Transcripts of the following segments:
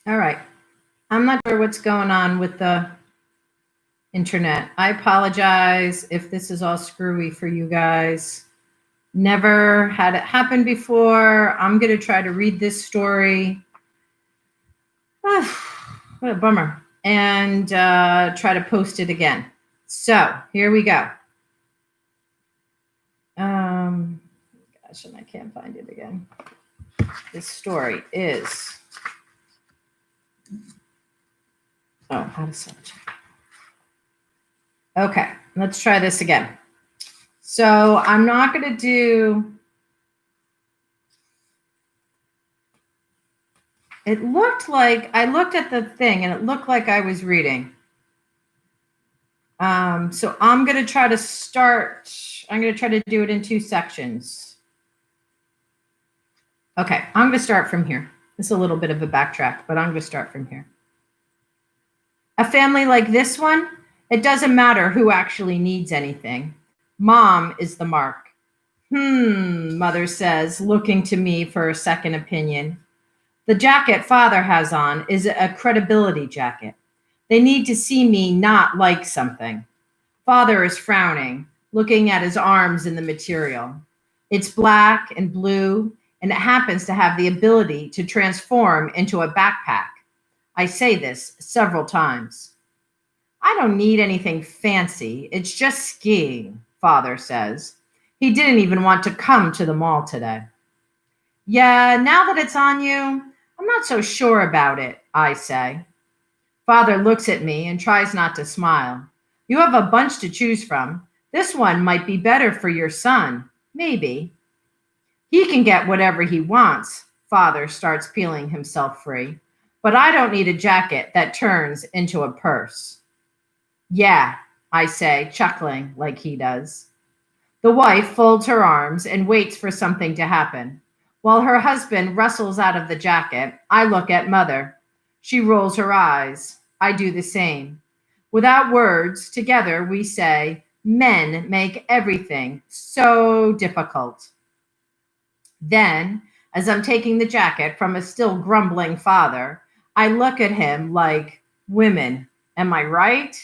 All right. I'm not sure what's going on with the internet. I apologize if this is all screwy for you guys. Never had it happen before. I'm going to try to read this story. What a bummer. And try to post it again. So here we go. Gosh, and I can't find it again. This story is. Oh, how to search. Okay, let's try this again. So I'm not going to do. It looked like I looked at the thing and it looked like I was reading. So I'm going to try to start. I'm going to try to do it in 2 sections. Okay, I'm going to start from here. This is a little bit of a backtrack, but I'm going to start from here. A family like this one, it doesn't matter who actually needs anything. Mom is the mark. Mother says, looking to me for a second opinion. The jacket father has on is a credibility jacket. They need to see me not like something. Father is frowning, looking at his arms in the material. It's black and blue, and it happens to have the ability to transform into a backpack. I say this several times. I don't need anything fancy. It's just skiing, Father says. He didn't even want to come to the mall today. Yeah, now that it's on you, I'm not so sure about it, I say. Father looks at me and tries not to smile. You have a bunch to choose from. This one might be better for your son. Maybe. He can get whatever he wants. Father starts peeling himself free. But I don't need a jacket that turns into a purse. Yeah, I say, chuckling like he does. The wife folds her arms and waits for something to happen. While her husband rustles out of the jacket, I look at Mother. She rolls her eyes. I do the same. Without words, together we say, men make everything so difficult. Then, as I'm taking the jacket from a still grumbling father, I look at him like, women, am I right?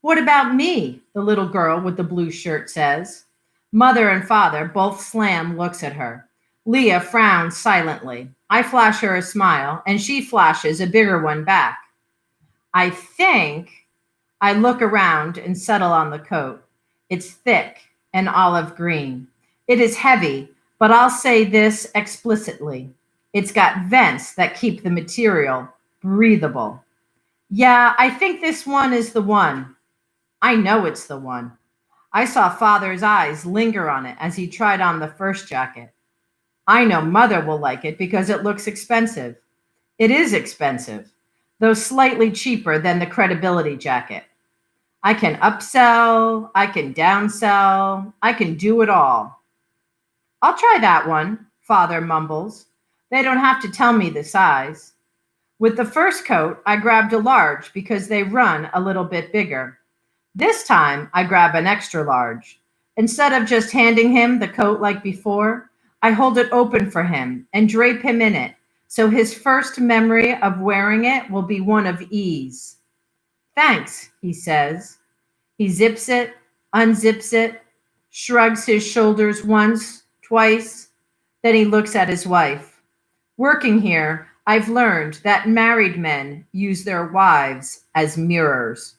What about me? The little girl with the blue shirt says. Mother and father both slam looks at her. Leah frowns silently. I flash her a smile, and she flashes a bigger one back. I think I look around and settle on the coat. It's thick and olive green. It is heavy, but I'll say this explicitly. It's got vents that keep the material breathable. Yeah, I think this one is the one. I know it's the one. I saw Father's eyes linger on it as he tried on the first jacket. I know Mother will like it because it looks expensive. It is expensive, though slightly cheaper than the credibility jacket. I can upsell, I can downsell, I can do it all. I'll try that one, Father mumbles. They don't have to tell me the size. With the first coat, I grabbed a large because they run a little bit bigger. This time, I grab an extra large. Instead of just handing him the coat like before, I hold it open for him and drape him in it, so his first memory of wearing it will be one of ease. Thanks, he says. He zips it, unzips it, shrugs his shoulders once, twice, then he looks at his wife. Working here, I've learned that married men use their wives as mirrors.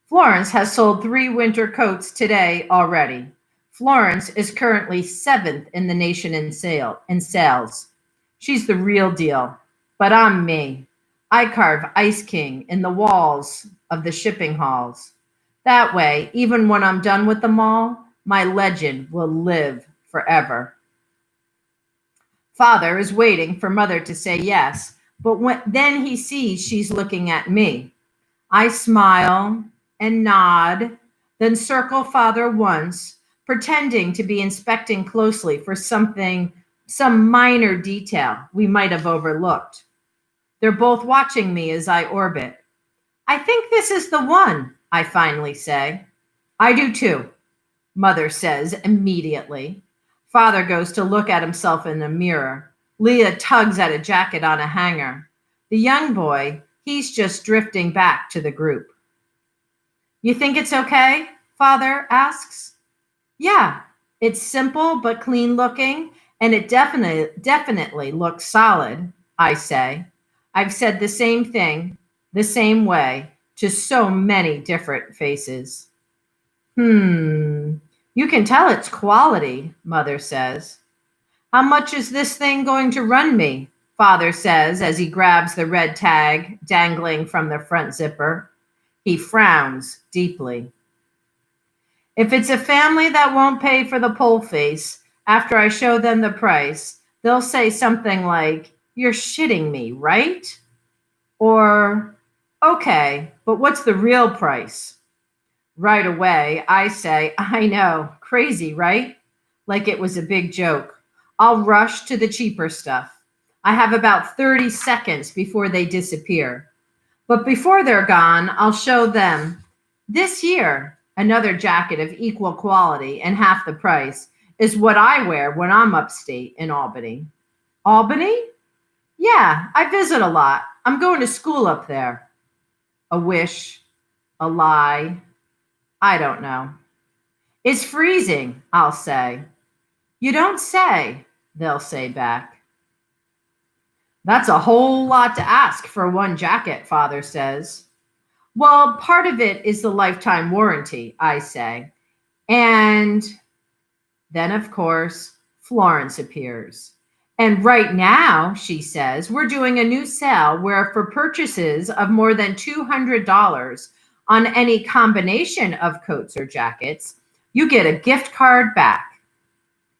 Florence has sold 3 winter coats today already. Florence is currently 7th in the nation in sales. She's the real deal, but I'm me. I carve Ice King in the walls of the shipping halls. That way, even when I'm done with them all, my legend will live forever. Father is waiting for Mother to say yes, but then he sees she's looking at me. I smile and nod, then circle Father once, pretending to be inspecting closely for some minor detail we might have overlooked. They're both watching me as I orbit. I think this is the one, I finally say. I do too, Mother says immediately. Father goes to look at himself in the mirror. Leah tugs at a jacket on a hanger. The young boy, he's just drifting back to the group. You think it's okay? Father asks. Yeah, it's simple but clean looking, and it definitely looks solid, I say. I've said the same thing, the same way, to so many different faces. You can tell it's quality, Mother says. How much is this thing going to run me? Father says as he grabs the red tag dangling from the front zipper. He frowns deeply. If it's a family that won't pay for the pole face after I show them the price, they'll say something like, "You're shitting me, right?" Or, "Okay, but what's the real price?" Right away, I say, "I know, crazy, right?" Like it was a big joke. I'll rush to the cheaper stuff. I have about 30 seconds before they disappear. But before they're gone, I'll show them. This here, another jacket of equal quality and half the price, is what I wear when I'm upstate in Albany. Albany? Yeah, I visit a lot. I'm going to school up there. A wish, a lie, I don't know. It's freezing, I'll say. You don't say, they'll say back. That's a whole lot to ask for one jacket, Father says. Well, part of it is the lifetime warranty, I say. And then, of course, Florence appears. And right now, she says, we're doing a new sale where for purchases of more than $200 on any combination of coats or jackets, you get a gift card back.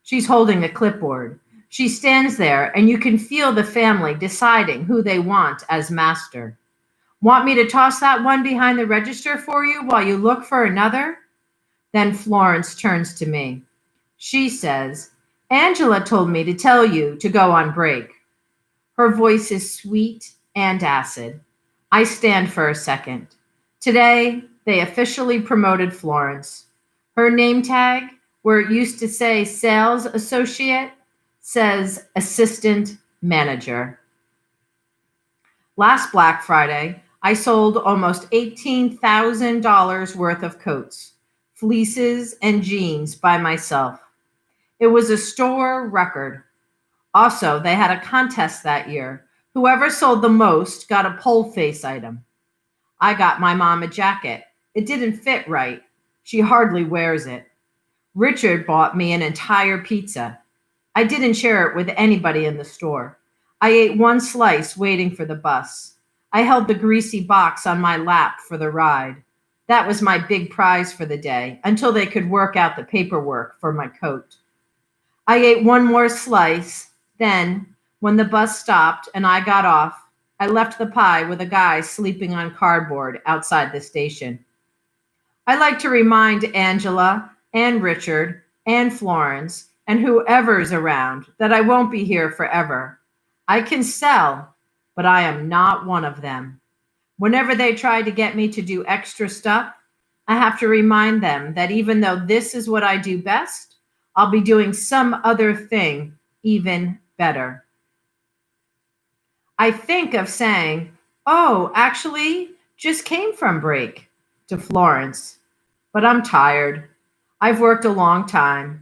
She's holding a clipboard. She stands there, and you can feel the family deciding who they want as master. Want me to toss that one behind the register for you while you look for another? Then Florence turns to me. She says, Angela told me to tell you to go on break. Her voice is sweet and acid. I stand for a second. Today, they officially promoted Florence. Her name tag, where it used to say sales associate, says assistant manager. Last Black Friday, I sold almost $18,000 worth of coats, fleeces, and jeans by myself. It was a store record. Also, they had a contest that year. Whoever sold the most got a pole face item. I got my mom a jacket. It didn't fit right. She hardly wears it. Richard bought me an entire pizza. I didn't share it with anybody in the store. I ate one slice waiting for the bus. I held the greasy box on my lap for the ride. That was my big prize for the day, until they could work out the paperwork for my coat. I ate one more slice. Then, when the bus stopped and I got off, I left the pie with a guy sleeping on cardboard outside the station. I like to remind Angela and Richard and Florence and whoever's around that I won't be here forever. I can sell, but I am not one of them. Whenever they try to get me to do extra stuff, I have to remind them that even though this is what I do best, I'll be doing some other thing even better. I think of saying, "Oh, actually, just came from break," to Florence. But I'm tired. I've worked a long time.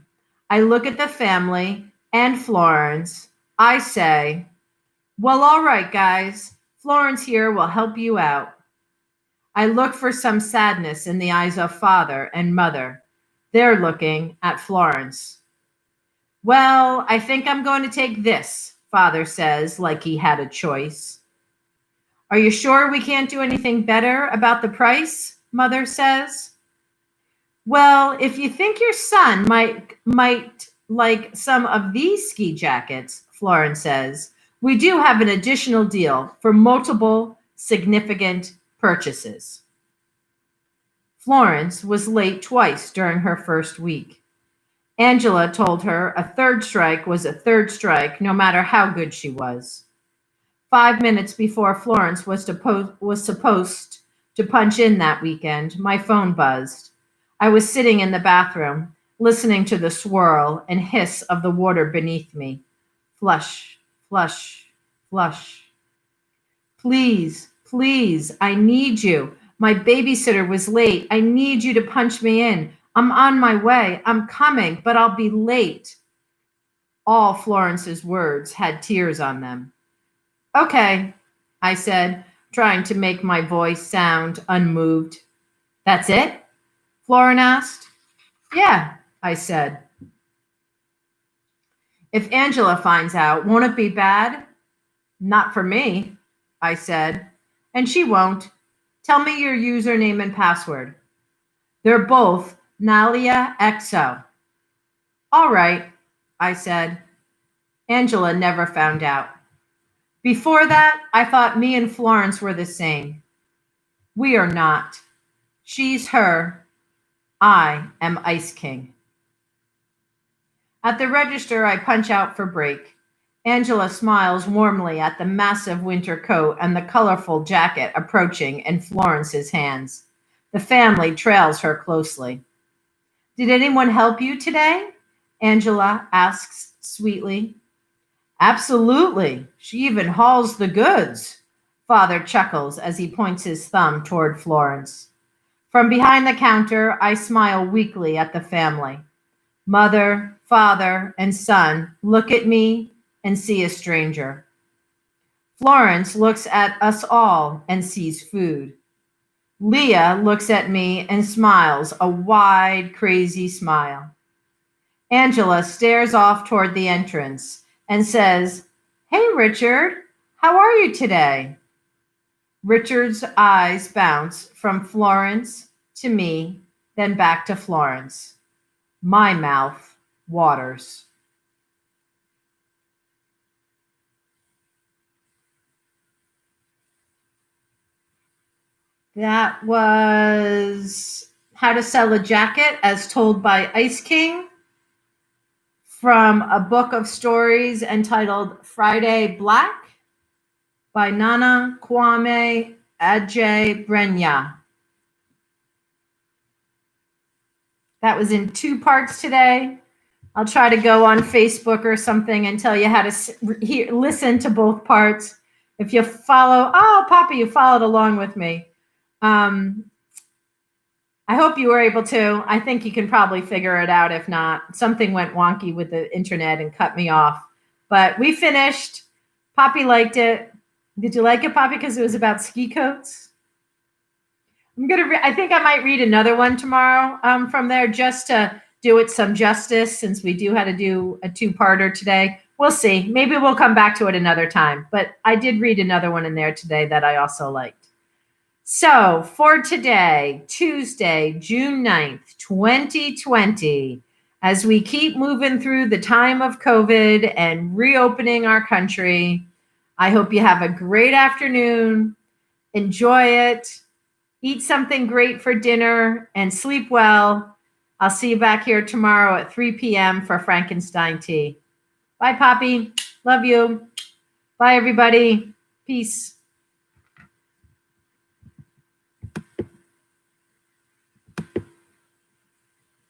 I look at the family and Florence. I say, "Well, all right, guys. Florence here will help you out." I look for some sadness in the eyes of Father and Mother. They're looking at Florence. "Well, I think I'm going to take this," Father says, like he had a choice. "Are you sure we can't do anything better about the price?" Mother says. "Well, if you think your son might like some of these ski jackets," Florence says, "we do have an additional deal for multiple significant purchases." Florence was late twice during her first week. Angela told her a third strike was a third strike, no matter how good she was. 5 minutes before Florence was supposed to punch in that weekend, my phone buzzed. I was sitting in the bathroom, listening to the swirl and hiss of the water beneath me. Flush, Flush, flush. Please, please, I need you. My babysitter was late. I need you to punch me in. I'm on my way. I'm coming, but I'll be late. All Florence's words had tears on them. Okay, I said, trying to make my voice sound unmoved. That's it? Floren asked. Yeah, I said. If Angela finds out, won't it be bad? Not for me, I said. And she won't. Tell me your username and password. They're both Nalia XO. All right, I said. Angela never found out. Before that, I thought me and Florence were the same. We are not. She's her. I am Ice King. At the register, I punch out for break. Angela smiles warmly at the massive winter coat and the colorful jacket approaching in Florence's hands. The family trails her closely. Did anyone help you today? Angela asks sweetly. Absolutely. She even hauls the goods. Father chuckles as he points his thumb toward Florence. From behind the counter, I smile weakly at the family. Mother, father, and son look at me and see a stranger. Florence looks at us all and sees food. Leah looks at me and smiles, a wide, crazy smile. Angela stares off toward the entrance and says, Hey, Richard, how are you today? Richard's eyes bounce from Florence to me, then back to Florence. My mouth waters. That was How to Sell a Jacket as Told by Ice King from a book of stories entitled Friday Black by Nana Kwame Adjei-Brenyah. That was in 2 parts today. I'll try to go on Facebook or something and tell you how to listen to both parts. If you follow, Poppy, you followed along with me. I hope you were able to. I think you can probably figure it out. If not, something went wonky with the internet and cut me off. But we finished. Poppy liked it. Did you like it, Poppy? Because it was about ski coats. I think I might read another one tomorrow from there just to do it some justice, since we do have to do a 2-parter today. We'll see. Maybe we'll come back to it another time. But I did read another one in there today that I also liked. So for today, Tuesday, June 9th, 2020, as we keep moving through the time of COVID and reopening our country, I hope you have a great afternoon. Enjoy it. Eat something great for dinner and sleep well. I'll see you back here tomorrow at 3 p.m. for Frankenstein Tea. Bye, Poppy. Love you. Bye, everybody. Peace.